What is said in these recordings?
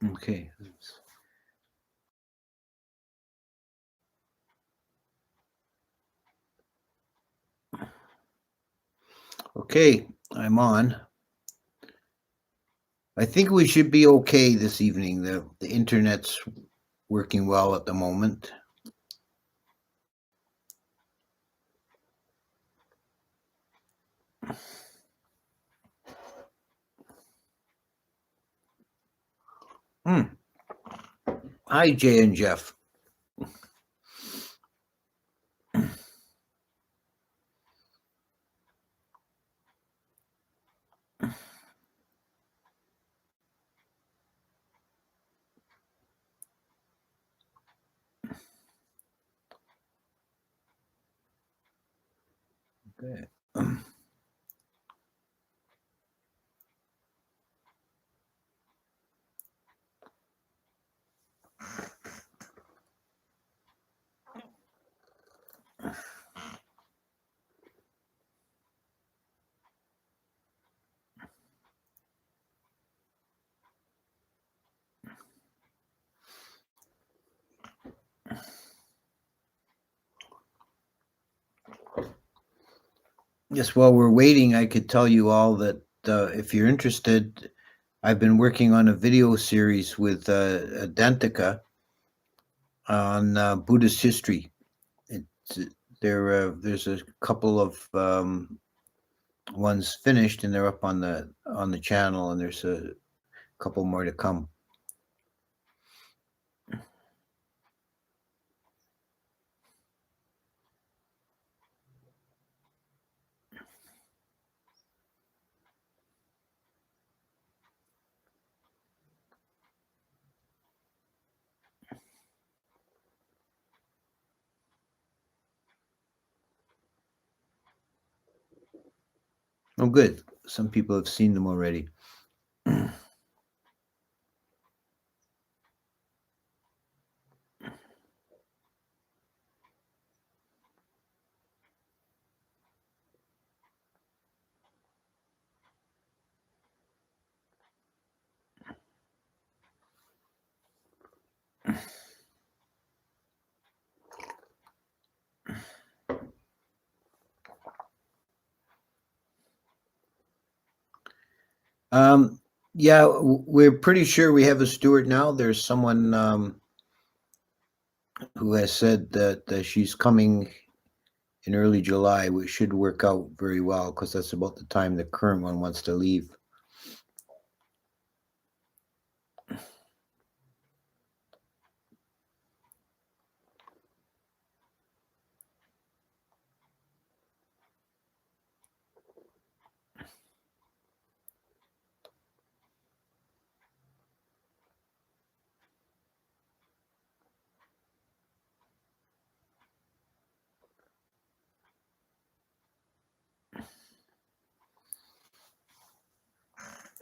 Okay. Okay, I'm on. I think we should be okay this evening. The internet's working well at the moment. Hi, Jay and Jeff. Okay. Yes, while we're waiting, I could tell you all that if you're interested, I've been working on a video series with Dantika on Buddhist history. It's, there's a couple of ones finished, and they're up on the channel, and there's a couple more to come. Oh, good. Some people have seen them already. Yeah, we're pretty sure we have a steward now. There's someone who has said that she's coming in early July, which should work out very well because that's about the time the current one wants to leave.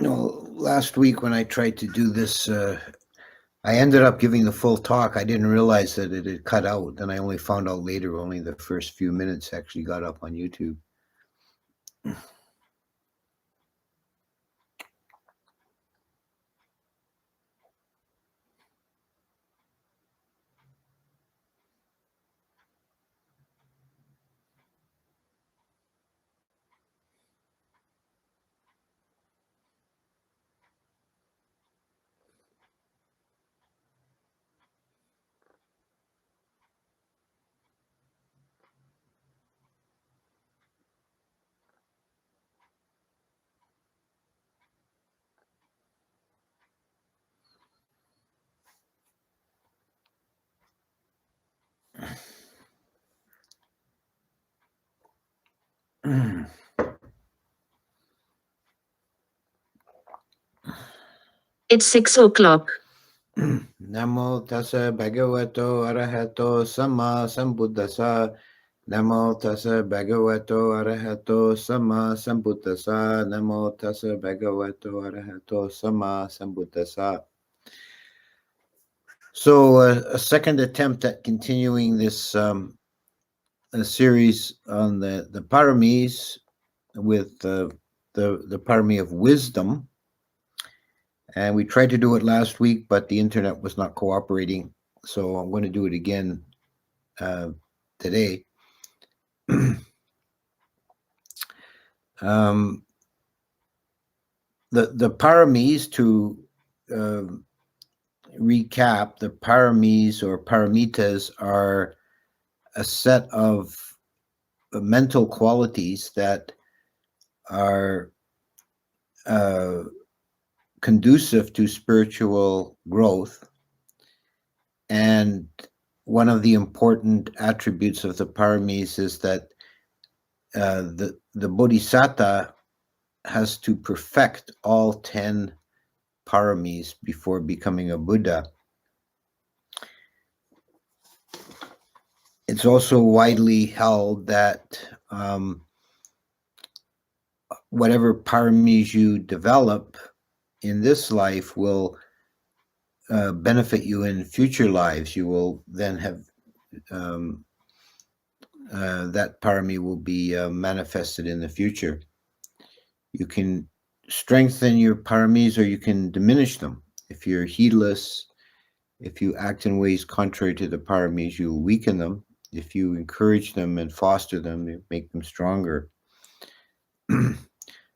No, last week when I tried to do this, I ended up giving the full talk. I didn't realize that it had cut out, and I only found out later. Only the first few minutes actually got up on YouTube. It's 6 o'clock. Namo tassa bhagavato arahato samma sambuddhassa. Namo tassa bhagavato arahato samma sambuddhassa. Namo tassa bhagavato arahato samma sambuddhassa. So a second attempt at continuing this a series on the paramis with the parami of wisdom. And we tried to do it last week, but the internet was not cooperating. So I'm going to do it again today. The paramis, to recap, the paramis or paramitas are a set of mental qualities that are conducive to spiritual growth. And one of the important attributes of the paramis is that the bodhisattva has to perfect all 10 paramis before becoming a Buddha. It's also widely held that whatever paramis you develop in this life will benefit you in future lives. You will then have that parami will be manifested in the future. You can strengthen your paramis or you can diminish them. If you're heedless, if you act in ways contrary to the paramis, you weaken them. If you encourage them and foster them, you make them stronger.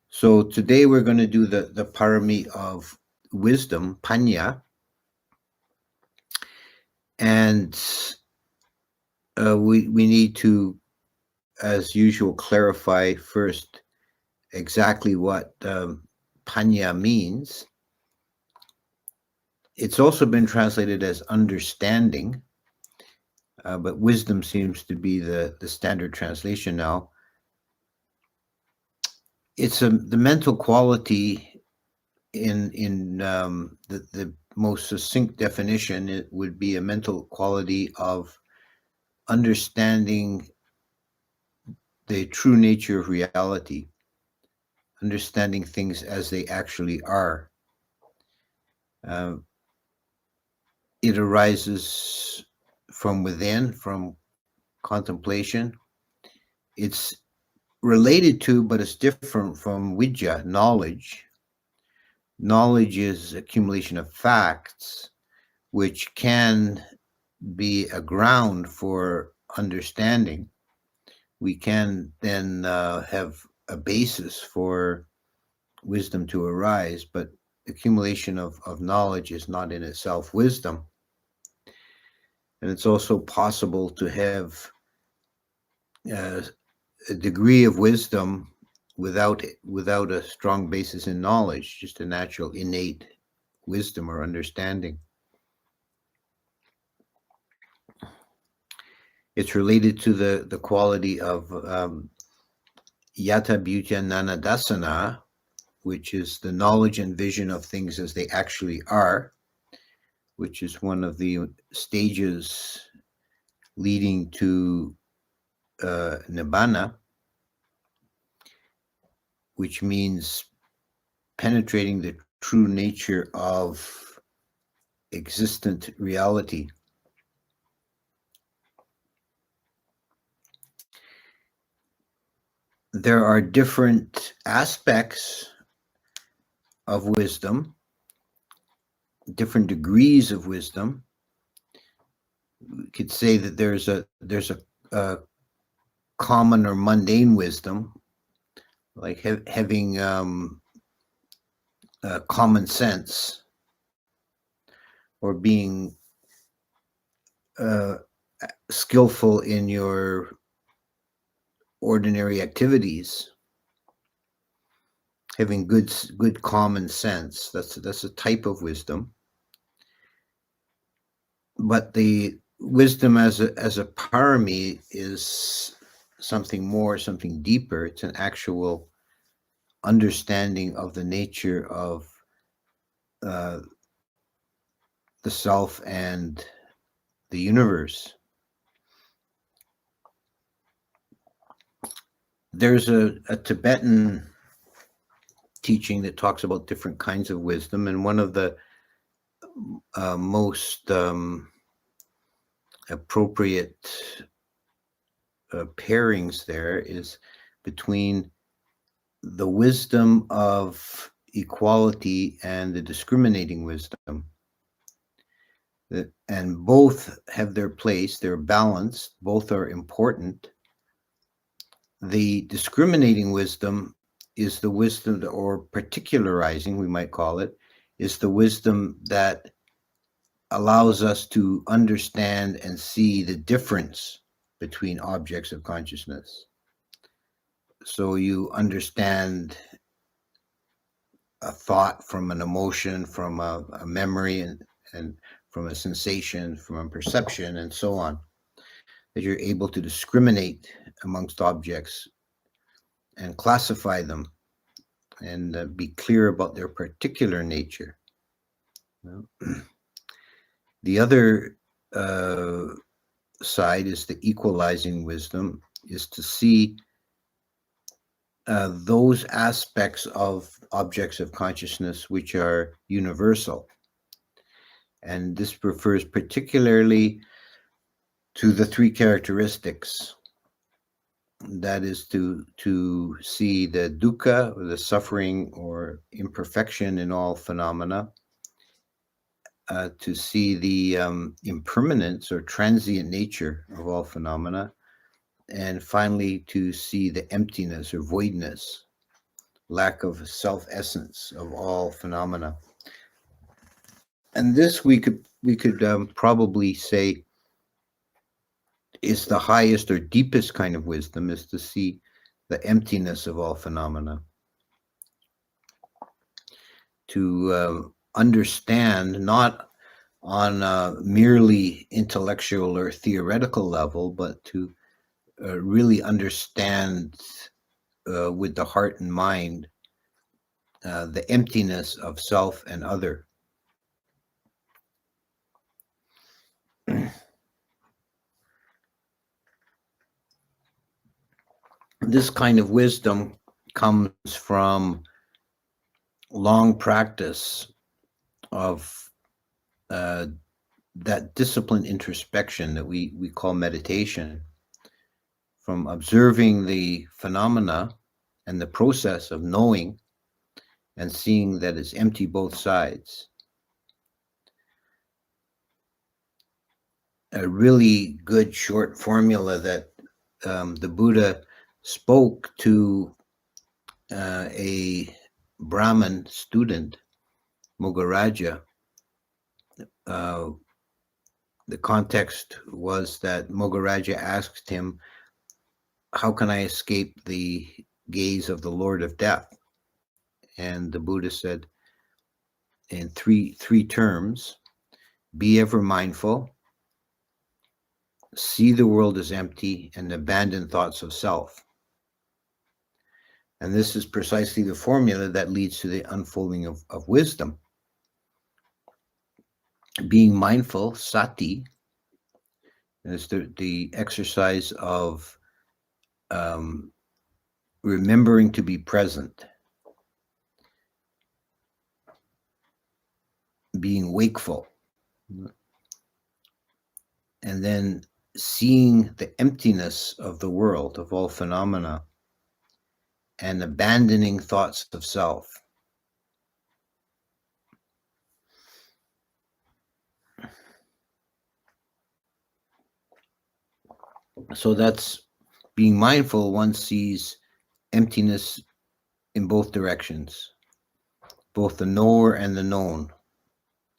So today we're going to do the parami of wisdom, Panna. And we need to, as usual, clarify first exactly what Panna means. It's also been translated as understanding, but wisdom seems to be the standard translation now. It's the mental quality in the most succinct definition. It would be a mental quality of understanding the true nature of reality, understanding things as they actually are. It arises from within, from contemplation. It's related to, but it's different from vidya, knowledge. Knowledge is accumulation of facts, which can be a ground for understanding. We can then have a basis for wisdom to arise, but accumulation of knowledge is not in itself wisdom. And it's also possible to have a degree of wisdom without a strong basis in knowledge, just a natural innate wisdom or understanding. It's related to the quality of yata bhutya nanadasana, which is the knowledge and vision of things as they actually are, which is one of the stages leading to nibbana, which means penetrating the true nature of existent reality. There are different aspects of wisdom, different degrees of wisdom. We could say that there's a common or mundane wisdom, like having common sense, or being skillful in your ordinary activities, having good common sense. That's a type of wisdom. But the wisdom as a parami is something more, something deeper. It's an actual understanding of the nature of the self and the universe. There's a Tibetan teaching that talks about different kinds of wisdom, and one of the most appropriate pairings there is between the wisdom of equality and the discriminating wisdom. And both have their place, they're balanced, both are important. The discriminating wisdom is the wisdom, or particularizing, we might call it, is the wisdom that allows us to understand and see the difference between objects of consciousness. So you understand a thought from an emotion, from a memory, and from a sensation, from a perception, and so on. That you're able to discriminate amongst objects and classify them and be clear about their particular nature. The other side is the equalizing wisdom, is to see those aspects of objects of consciousness which are universal. And this refers particularly to the three characteristics. That is to see the dukkha, or the suffering or imperfection in all phenomena, to see the impermanence or transient nature of all phenomena, and finally to see the emptiness or voidness, lack of self-essence of all phenomena. And this we could probably say is the highest or deepest kind of wisdom, is to see the emptiness of all phenomena, to understand not on a merely intellectual or theoretical level, but to really understand with the heart and mind the emptiness of self and other. This kind of wisdom comes from long practice of that disciplined introspection that we call meditation, from observing the phenomena and the process of knowing and seeing that it's empty both sides. A really good short formula that the Buddha spoke to a Brahmin student, Mogaraja. The context was that Mogaraja asked him, "How can I escape the gaze of the Lord of Death?" And the Buddha said in three terms: be ever mindful, see the world as empty, and abandon thoughts of self. And this is precisely the formula that leads to the unfolding of wisdom. Being mindful, sati, is the exercise of remembering to be present, being wakeful, and then seeing the emptiness of the world, of all phenomena, and abandoning thoughts of self. So that's being mindful. One sees emptiness in both directions. Both the knower and the known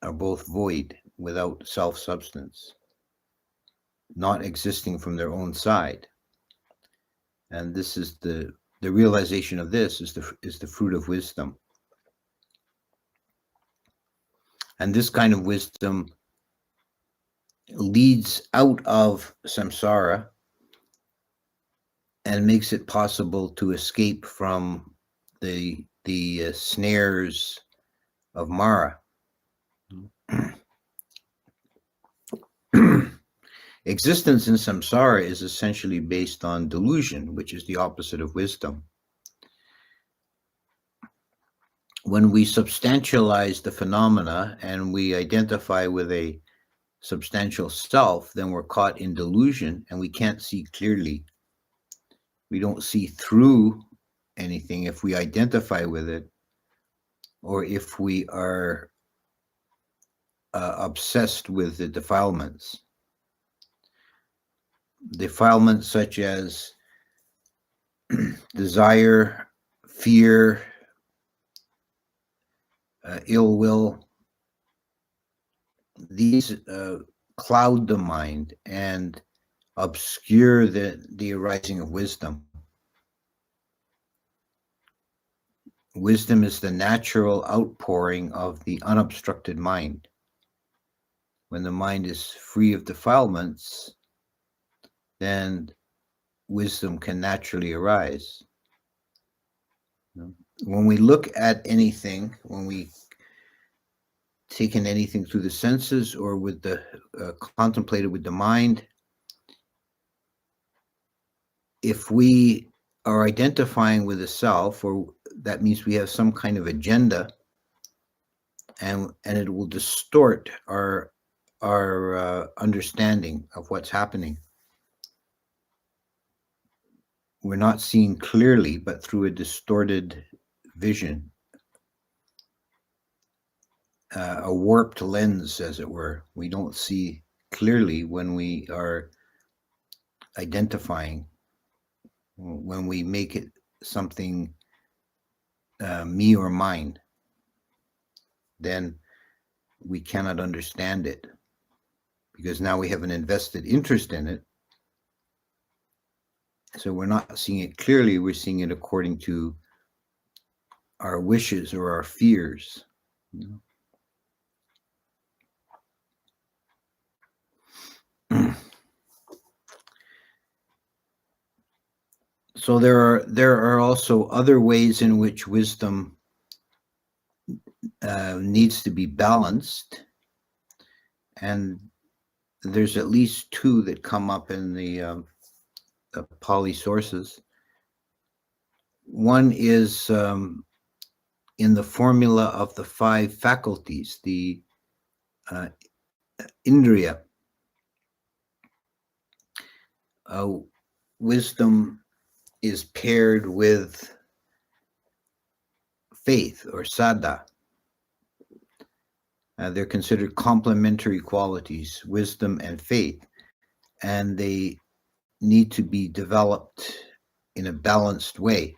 are both void, without self-substance, not existing from their own side. And this is the realization of this is the fruit of wisdom. And this kind of wisdom leads out of samsara and makes it possible to escape from the snares of Mara. Existence in samsara is essentially based on delusion, which is the opposite of wisdom. When we substantialize the phenomena and we identify with a substantial self, then we're caught in delusion and we can't see clearly. We don't see through anything if we identify with it. or if we are obsessed with the defilements. Defilements such as desire, fear, ill will, these cloud the mind and obscure the arising of wisdom. Wisdom is the natural outpouring of the unobstructed mind. When the mind is free of defilements, then wisdom can naturally arise. When we look at anything, when we take in anything through the senses or with the contemplated with the mind, if we are identifying with the self, or that means we have some kind of agenda, and it will distort our understanding of what's happening. We're not seeing clearly, but through a distorted vision, a warped lens, as it were. We don't see clearly when we are identifying, when we make it something me or mine, then we cannot understand it, because now we have an invested interest in it. So we're not seeing it clearly, we're seeing it according to our wishes or our fears. So there are also other ways in which wisdom needs to be balanced, and there's at least two that come up in the Pali sources. One is in the formula of the five faculties, the indriya. Wisdom is paired with faith or saddha. They're considered complementary qualities, wisdom and faith, and they need to be developed in a balanced way.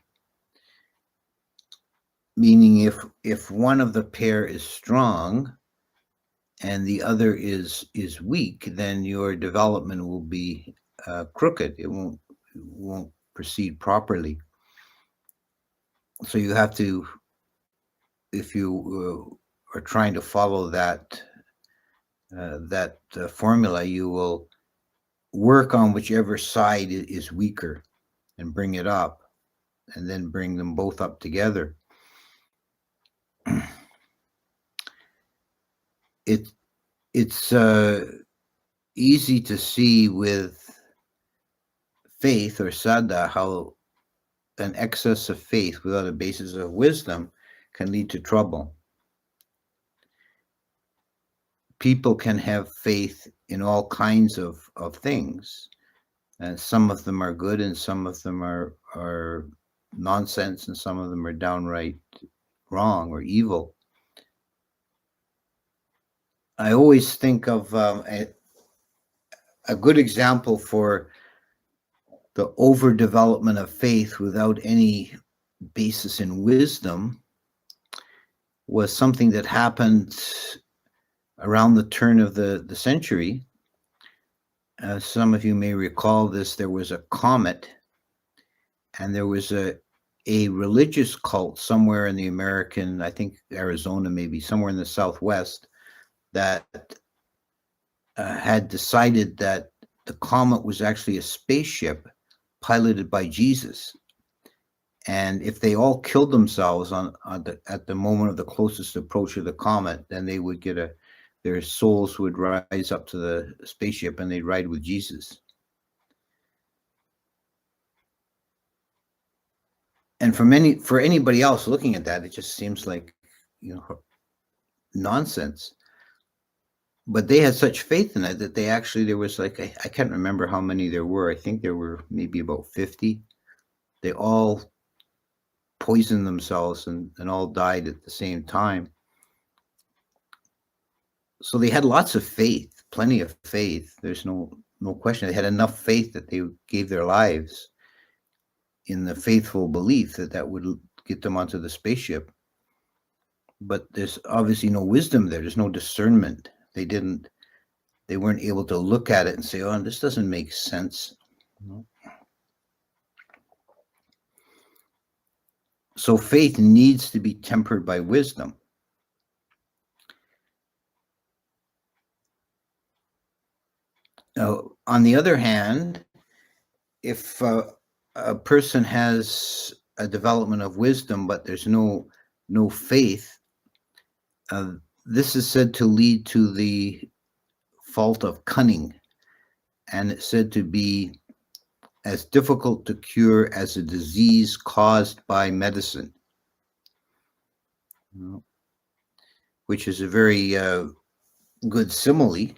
Meaning if one of the pair is strong and the other is weak, then your development will be crooked. It won't proceed properly. So you have to, if you are trying to follow that formula, you will work on whichever side is weaker and bring it up, and then bring them both up together. It's easy to see with faith or saddha how an excess of faith without a basis of wisdom can lead to trouble. People can have faith in all kinds of things, and some of them are good and some of them are nonsense, and some of them are downright wrong or evil. I always think of a good example for the overdevelopment of faith without any basis in wisdom was something that happened around the turn of the century. Some of you may recall this. There was a comet, and there was a religious cult somewhere in the American, I think Arizona, maybe somewhere in the Southwest, that had decided that the comet was actually a spaceship piloted by Jesus. And if they all killed themselves at the moment of the closest approach of the comet, then they would get their souls would rise up to the spaceship and they'd ride with Jesus. And for anybody else looking at that, it just seems like, nonsense. But they had such faith in it that there was like, I can't remember how many there were. I think there were maybe about 50. They all poisoned themselves and all died at the same time. So they had lots of faith, plenty of faith. There's no question. They had enough faith that they gave their lives in the faithful belief that would get them onto the spaceship. But there's obviously no wisdom there. There's no discernment. They weren't able to look at it and say, oh, this doesn't make sense. So faith needs to be tempered by wisdom. On the other hand, if a person has a development of wisdom, but there's no faith, this is said to lead to the fault of cunning, and it's said to be as difficult to cure as a disease caused by medicine, which is a very good simile.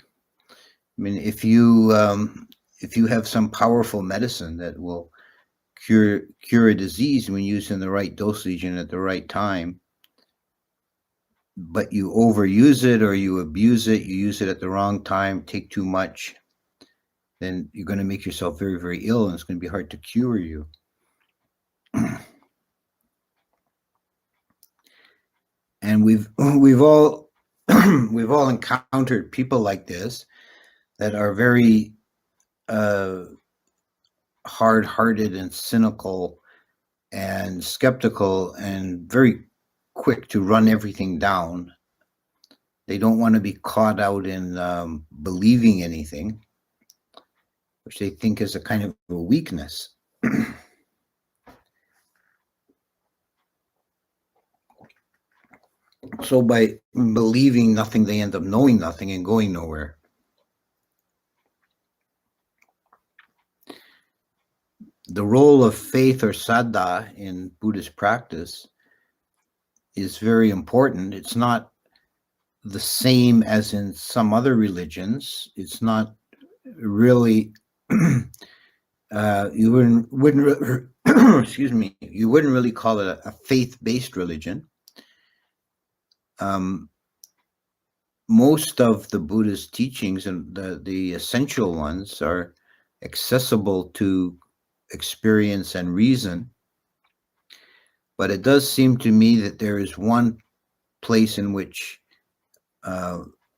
I mean, if you have some powerful medicine that will cure a disease when used in the right dosage and at the right time, but you overuse it or you abuse it, you use it at the wrong time, take too much, then you're going to make yourself very, very ill, and it's going to be hard to cure you. And we've all encountered people like this that are very hard-hearted and cynical and skeptical and very quick to run everything down. They don't want to be caught out in believing anything, which they think is a kind of a weakness. So by believing nothing, they end up knowing nothing and going nowhere. The role of faith or saddha in Buddhist practice is very important. It's not the same as in some other religions. It's not really you wouldn't excuse me, you wouldn't really call it a faith-based religion. Most of the Buddhist teachings, and the essential ones, are accessible to experience and reason. But it does seem to me that there is one place in which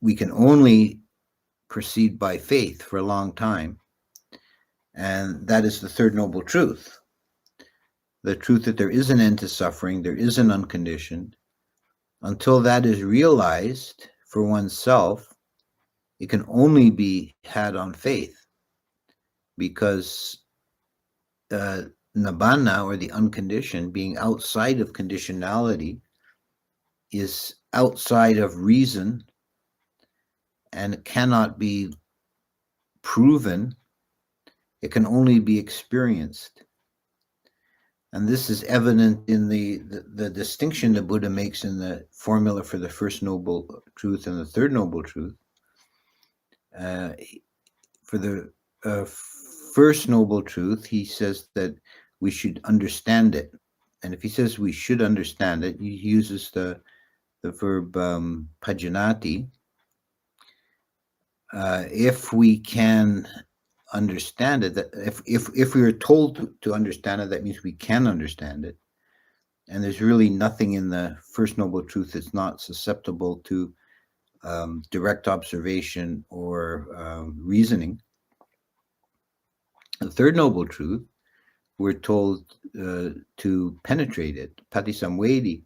we can only proceed by faith for a long time, and that is the Third Noble Truth. The truth that there is an end to suffering, there is an unconditioned. Until that is realized for oneself, it can only be had on faith, because nibbana, or the unconditioned, being outside of conditionality, is outside of reason, and it cannot be proven. It can only be experienced. And this is evident in the distinction the Buddha makes in the formula for the First Noble Truth and the Third Noble Truth. For the First Noble Truth, he says that we should understand it. And if he says we should understand it, he uses the verb pajanati. If we can understand it, that if we are told to understand it, that means we can understand it. And there's really nothing in the First Noble Truth that's not susceptible to direct observation or reasoning. The Third Noble Truth, we're told to penetrate it, patisamvedi,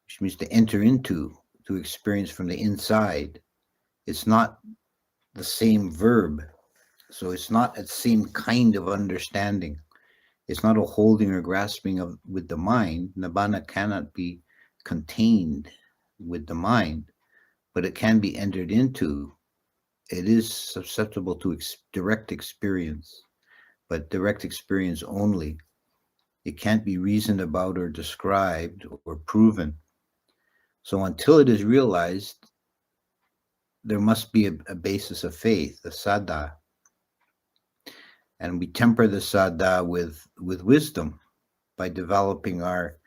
which means to enter into, to experience from the inside. It's not the same verb. So it's not the same kind of understanding. It's not a holding or grasping of with the mind. Nibbana cannot be contained with the mind, but it can be entered into. It is susceptible to direct experience, but direct experience only. It can't be reasoned about or described or proven. So until it is realized, there must be a basis of faith, a saddha. And we temper the saddha with wisdom by developing our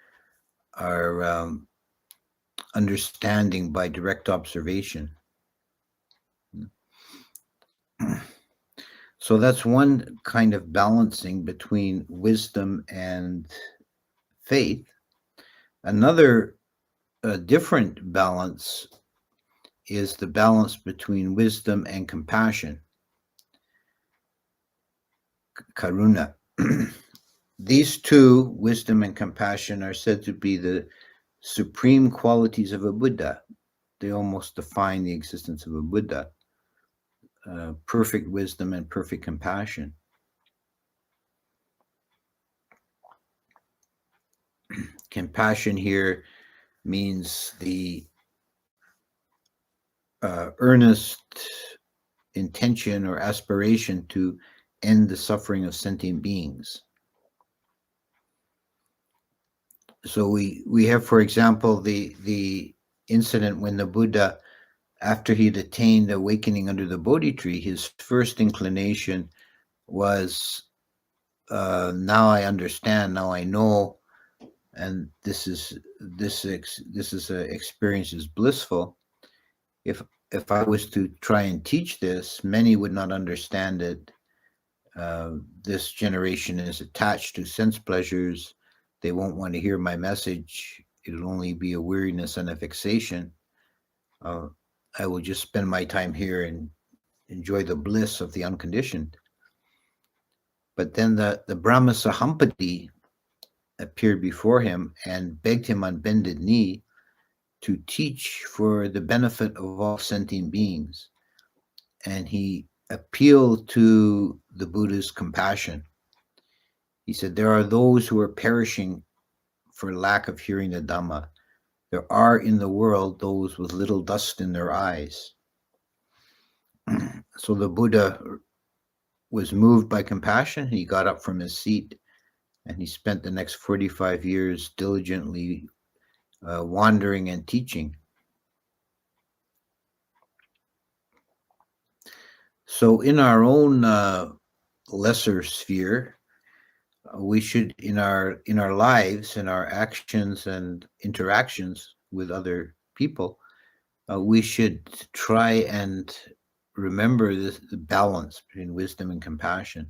understanding by direct observation. So that's one kind of balancing between wisdom and faith. Another different balance is the balance between wisdom and compassion, karuna. These two, wisdom and compassion, are said to be the supreme qualities of a Buddha. They almost define the existence of a Buddha. Perfect wisdom and perfect compassion. Compassion here means the earnest intention or aspiration to end the suffering of sentient beings. So we have, for example, the incident when the Buddha, after he'd attained awakening under the Bodhi tree, his first inclination was, now I understand, now I know, and this experience is blissful. If I was to try and teach this, many would not understand it. This generation is attached to sense pleasures. They won't want to hear my message. It'll only be a weariness and a fixation. I will just spend my time here and enjoy the bliss of the unconditioned. But then the Brahma Sahampati appeared before him and begged him on bended knee to teach for the benefit of all sentient beings. And he appealed to the Buddha's compassion. He said, there are those who are perishing for lack of hearing the Dhamma. There are in the world those with little dust in their eyes. So the Buddha was moved by compassion. He got up from his seat and he spent the next 45 years diligently wandering and teaching. So in our own lesser sphere, we should, in our lives, in our actions and interactions with other people, we should try and remember this, the balance between wisdom and compassion.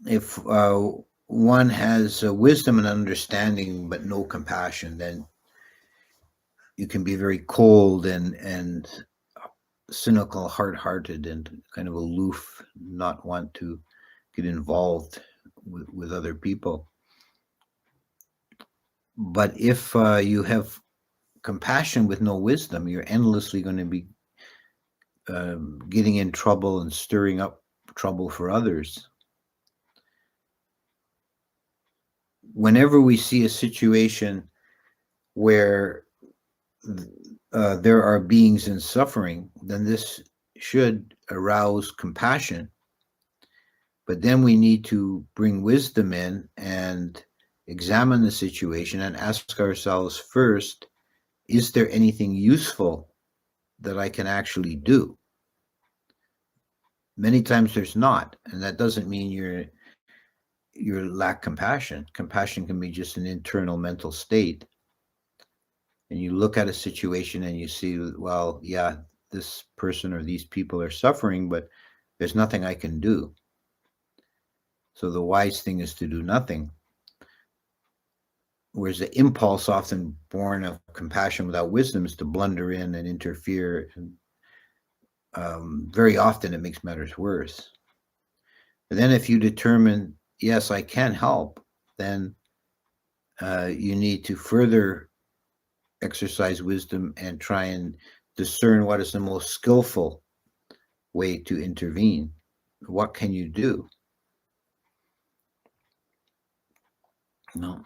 If one has wisdom and understanding but no compassion, then you can be very cold and cynical, hard-hearted, and kind of aloof, not want to get involved with other people. But if you have compassion with no wisdom, you're endlessly going to be getting in trouble and stirring up trouble for others. Whenever we see a situation where there are beings in suffering, then this should arouse compassion. But then we need to bring wisdom in and examine the situation and ask ourselves first, is there anything useful that I can actually do? Many times there's not, and that doesn't mean you lack compassion. Compassion can be just an internal mental state. And you look at a situation and you see, well, yeah, this person or these people are suffering, but there's nothing I can do. So the wise thing is to do nothing. Whereas the impulse, often born of compassion without wisdom, is to blunder in and interfere. And very often it makes matters worse. But then if you determine, yes, I can help, then you need to further exercise wisdom and try and discern what is the most skillful way to intervene. What can you do? No.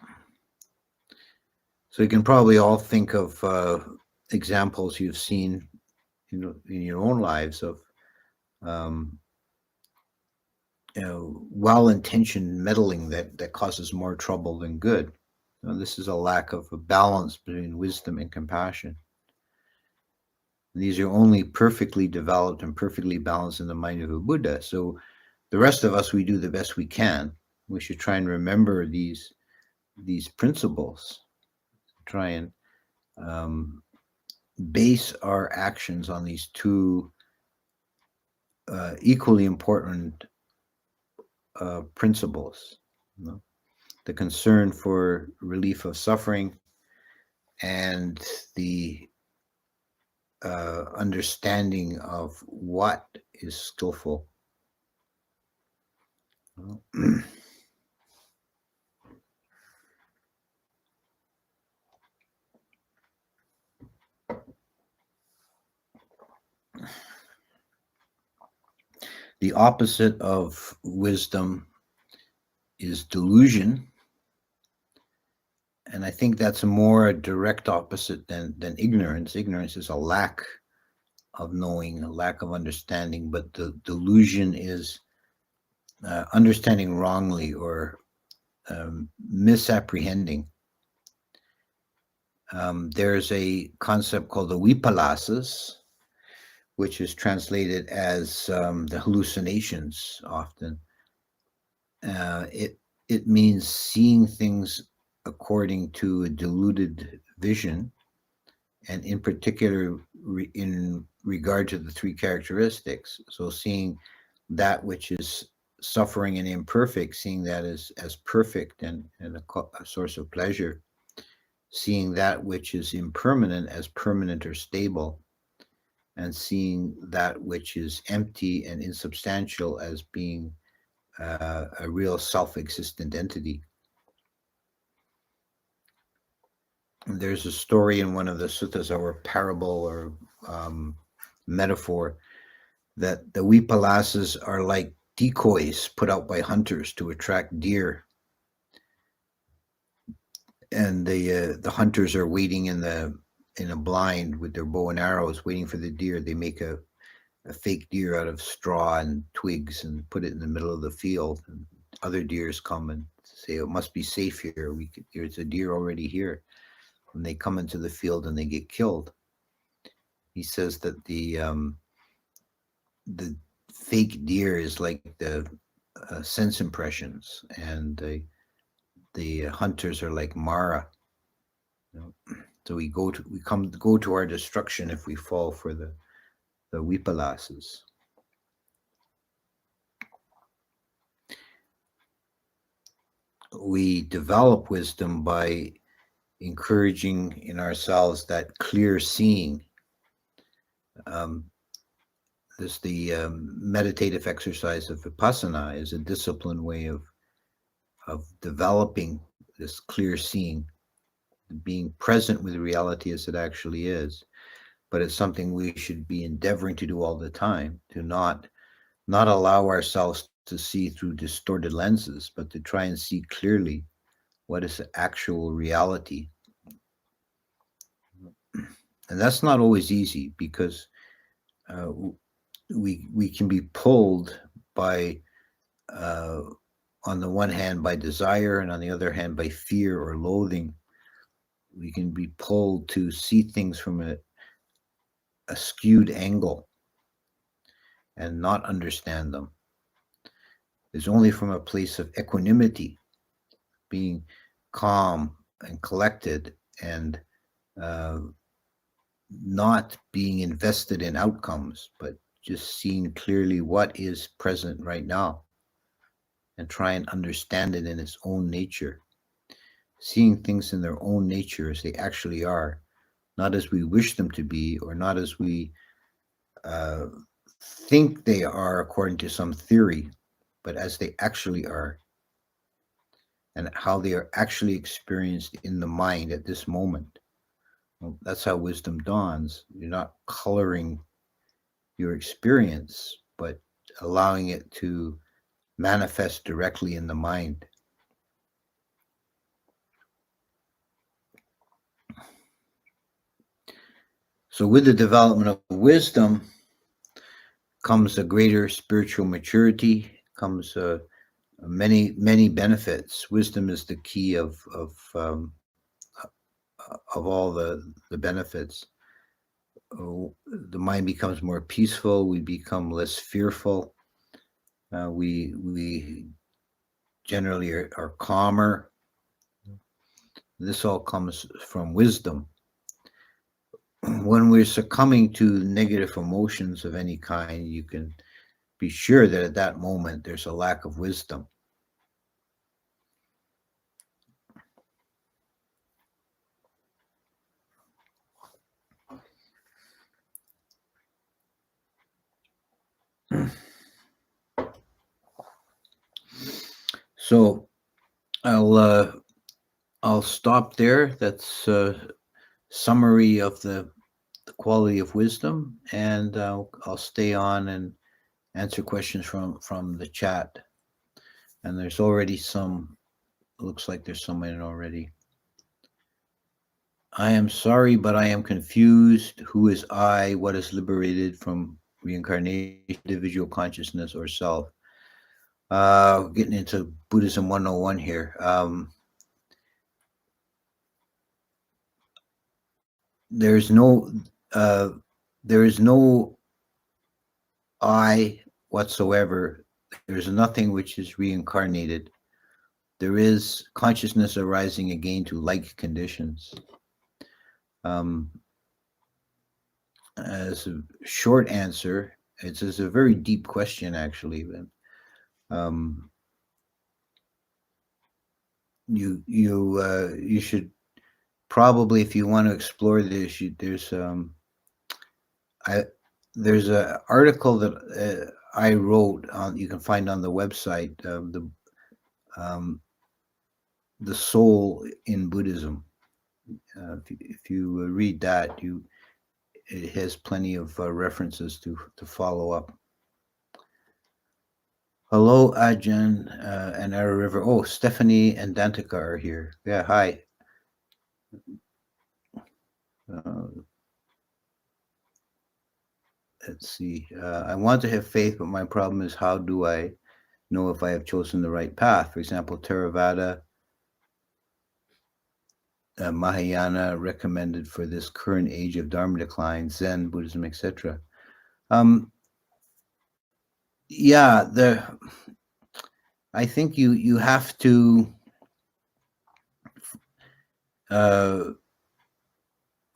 So you can probably all think of examples you've seen, in your own lives of, well-intentioned meddling that causes more trouble than good. This is a lack of a balance between wisdom and compassion. And these are only perfectly developed and perfectly balanced in the mind of a Buddha. So the rest of us, we do the best we can. We should try and remember these principles. Try and base our actions on these two equally important principles. You know? The concern for relief of suffering and the understanding of what is skillful. The opposite of wisdom is delusion. And I think that's a more direct opposite than ignorance. Ignorance is a lack of knowing, a lack of understanding, but the delusion is understanding wrongly or misapprehending. There's a concept called the vipalasas, which is translated as the hallucinations often. It means seeing things according to a deluded vision, and in particular in regard to the three characteristics. So seeing that which is suffering and imperfect, seeing that as perfect and a source of pleasure, seeing that which is impermanent as permanent or stable, and seeing that which is empty and insubstantial as being a real self-existent entity. There's a story in one of the suttas, or parable, or metaphor, that the vipalasas are like decoys put out by hunters to attract deer, and the hunters are waiting in a blind with their bow and arrows, waiting for the deer. They make a fake deer out of straw and twigs and put it in the middle of the field. And other deers come and say, "It must be safe here. There's a deer already here." When they come into the field and they get killed, he says that the fake deer is like the sense impressions, and the hunters are like Mara. You know? So we go to our destruction if we fall for the vipalasas. We develop wisdom by encouraging in ourselves that clear seeing. This the meditative exercise of vipassana is a disciplined way of developing this clear seeing, being present with reality as it actually is. But it's something we should be endeavoring to do all the time, to not allow ourselves to see through distorted lenses, but to try and see clearly what is actual reality. And that's not always easy, because we can be pulled by on the one hand by desire, and on the other hand by fear or loathing. We can be pulled to see things from a skewed angle and not understand them. It's only from a place of equanimity, being calm and collected, and not being invested in outcomes, but just seeing clearly what is present right now and try and understand it in its own nature. Seeing things in their own nature as they actually are, not as we wish them to be, or not as we think they are according to some theory, but as they actually are, and how they are actually experienced in the mind at this moment. Well, that's how wisdom dawns. You're not coloring your experience, but allowing it to manifest directly in the mind. So with the development of wisdom comes a greater spiritual maturity, comes many benefits. Wisdom is the key of all the benefits. The mind becomes more peaceful. We become less fearful. We generally are calmer. This all comes from wisdom. When we're succumbing to negative emotions of any kind, you can be sure that at that moment there's a lack of wisdom. So I'll stop there. That's a summary of the quality of wisdom, and I'll stay on and answer questions from the chat. And there's already some. Looks like there's some in already. I am sorry, but I am confused. Who is I? What is liberated from reincarnation, individual consciousness, or self? Getting into Buddhism 101 here. There's no there is no I whatsoever. There's nothing which is reincarnated. There is consciousness arising again to like conditions. As a short answer, it's a very deep question actually. You should probably, if you want to explore this, there's an article that I wrote on. You can find on the website, the soul in Buddhism. If you read that, it has plenty of references to follow up. Hello, Ajahn and Arrow River. Oh, Stephanie and Dantika are here. Yeah, hi. Let's see. I want to have faith, but my problem is, how do I know if I have chosen the right path? For example, Theravada, Mahayana recommended for this current age of Dharma decline, Zen, Buddhism, etc. Yeah, I think you have to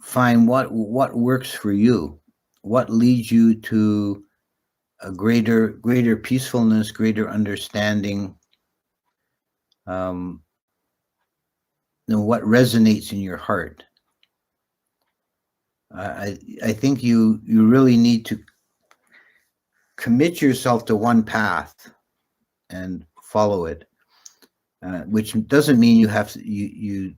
find what works for you, what leads you to a greater peacefulness, greater understanding. What resonates in your heart. I think you really need to commit yourself to one path and follow it, which doesn't mean you have to, you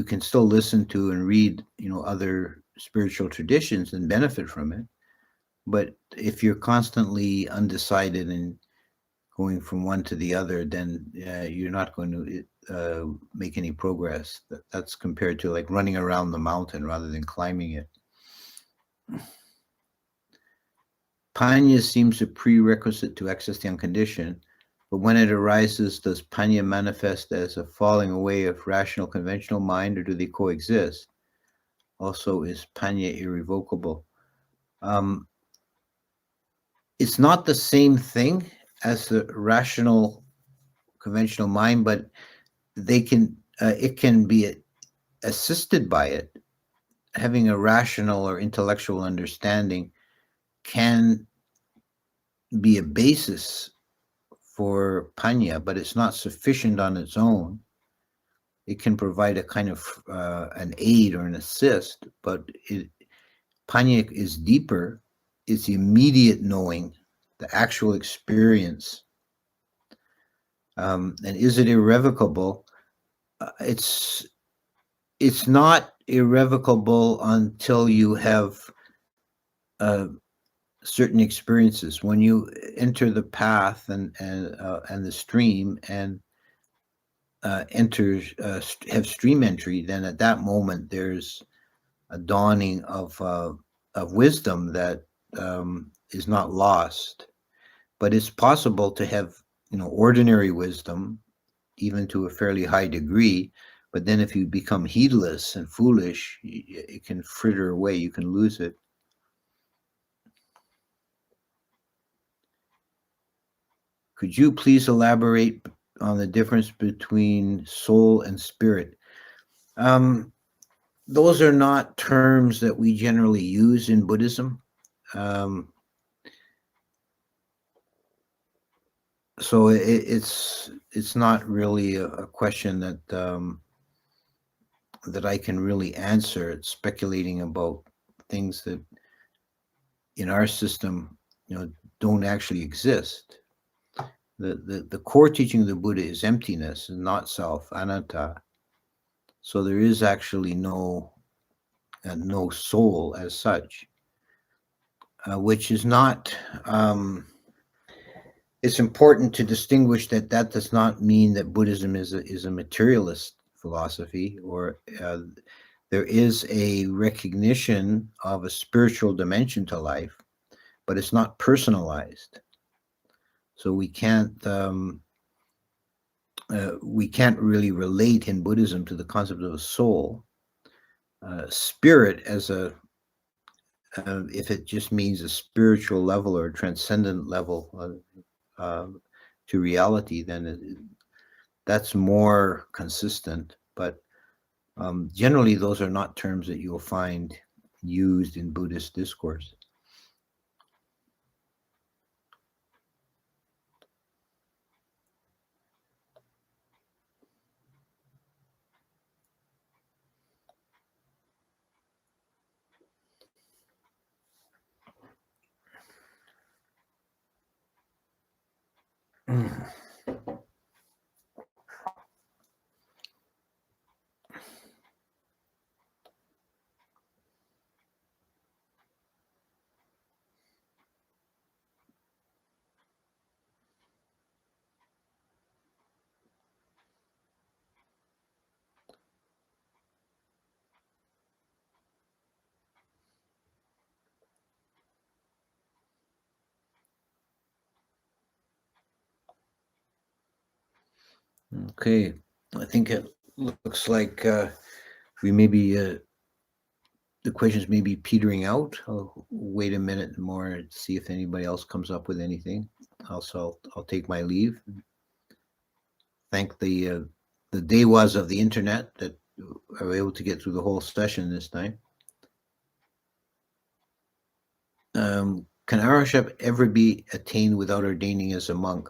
can still listen to and read other spiritual traditions and benefit from it. But if you're constantly undecided and going from one to the other, then you're not going to make any progress. That's compared to like running around the mountain rather than climbing it. Panya seems a prerequisite to access the unconditioned, but when it arises, does panya manifest as a falling away of rational conventional mind, or do they coexist? Also, is panya irrevocable? It's not the same thing as the rational conventional mind, but they can it can be assisted by it. Having a rational or intellectual understanding can be a basis for panya, but it's not sufficient on its own. It can provide a kind of an aid or an assist, but panya is deeper. It's the immediate knowing, the actual experience. And is it irrevocable? It's not irrevocable until you have certain experiences. When you enter the path and the stream and have stream entry, then at that moment there's a dawning of wisdom that is not lost. But it's possible to have ordinary wisdom, even to a fairly high degree. But then if you become heedless and foolish, it can fritter away. You can lose it. Could you please elaborate on the difference between soul and spirit. Those are not terms that we generally use in Buddhism. So it's not really a question that I can really answer. It's speculating about things that in our system, don't actually exist. The core teaching of the Buddha is emptiness and not self, anatta. So there is actually no soul as such, which is not. It's important to distinguish that does not mean that Buddhism is a materialist philosophy, or there is a recognition of a spiritual dimension to life, but it's not personalized. So we can't really relate in Buddhism to the concept of a soul. Spirit as if it just means a spiritual level or a transcendent level to reality, then that's more consistent. But generally, those are not terms that you'll find used in Buddhist discourse. Okay, I think it looks like we maybe the questions may be petering out. I'll wait a minute more and see if anybody else comes up with anything. Also, I'll take my leave. Thank the dewas of the internet that are able to get through the whole session this time. Can arahantship ever be attained without ordaining as a monk?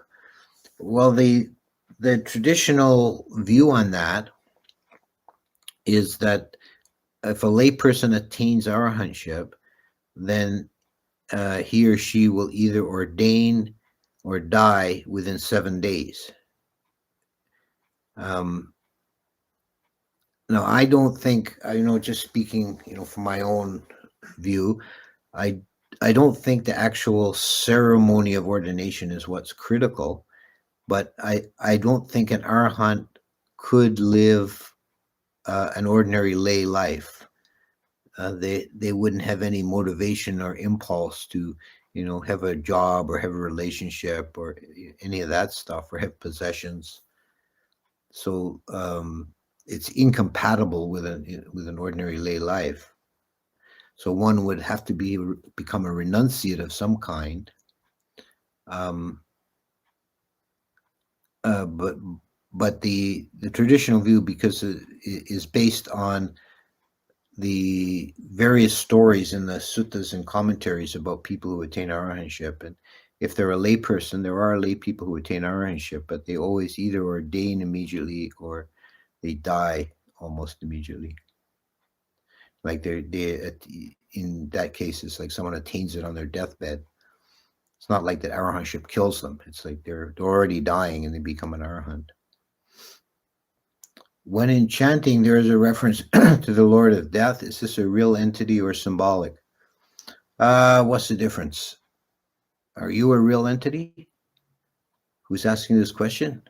Well, the traditional view on that is that if a layperson attains arahantship, then he or she will either ordain or die within 7 days. Now, I don't think, just speaking, from my own view, I don't think the actual ceremony of ordination is what's critical, but I don't think an arahant could live an ordinary lay life. They wouldn't have any motivation or impulse to, have a job or have a relationship or any of that stuff, or have possessions. So it's incompatible with an ordinary lay life. So one would have to become a renunciate of some kind. But the traditional view, because it is based on the various stories in the suttas and commentaries about people who attain arahantship, and if they're a lay person, there are lay people who attain arahantship, but they always either ordain immediately or they die almost immediately. Like they in that case, it's like someone attains it on their deathbed. It's not like that arahantship kills them. It's like they're already dying and they become an arahant. When in chanting, there is a reference to the Lord of Death. Is this a real entity or symbolic? What's the difference? Are you a real entity who's asking this question?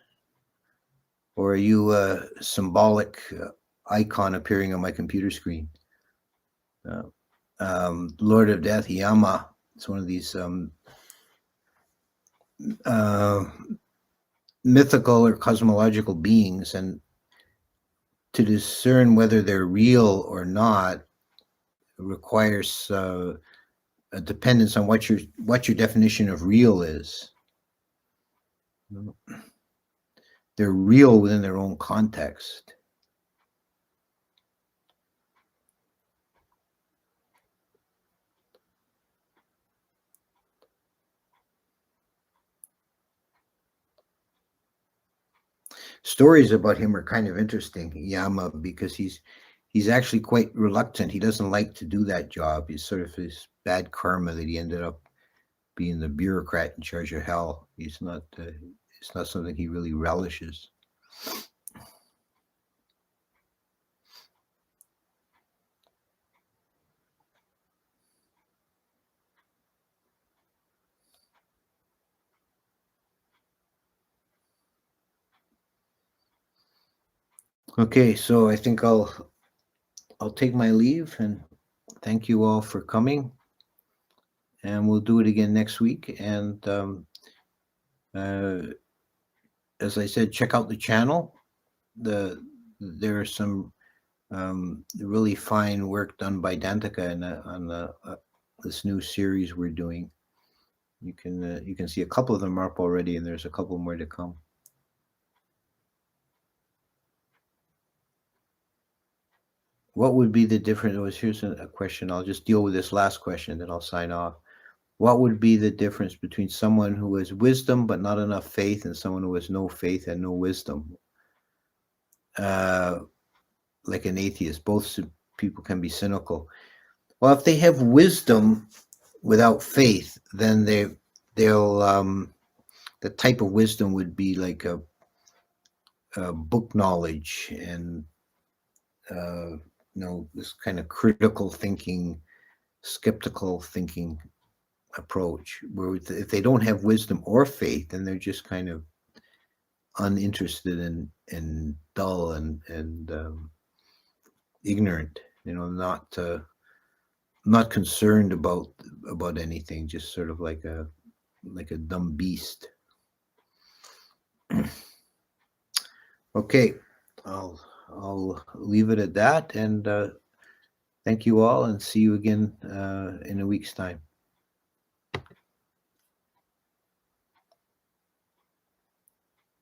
Or are you a symbolic icon appearing on my computer screen? Lord of Death, Yama, it's one of these mythical or cosmological beings, and to discern whether they're real or not requires a dependence on what your definition of real is. they're real within their own context. Stories about him are kind of interesting, Yama, because he's actually quite reluctant. He doesn't like to do that job. He's sort of his bad karma that he ended up being the bureaucrat in charge of hell. He's not. It's not something he really relishes. Okay, so I think I'll take my leave and thank you all for coming. And we'll do it again next week. And as I said, check out the channel. There's some really fine work done by Dantika on this new series we're doing. You can see a couple of them up already, and there's a couple more to come. What would be the difference? Here's a question. I'll just deal with this last question, then I'll sign off. What would be the difference between someone who has wisdom but not enough faith and someone who has no faith and no wisdom? Like an atheist, both people can be cynical. Well, if they have wisdom without faith, then they'll the type of wisdom would be like a book knowledge and this kind of critical thinking, skeptical thinking approach. Where if they don't have wisdom or faith, then they're just kind of uninterested and dull and ignorant. Not concerned about anything. Just sort of like a dumb beast. Okay, I'll leave it at that, and thank you all, and see you again in a week's time.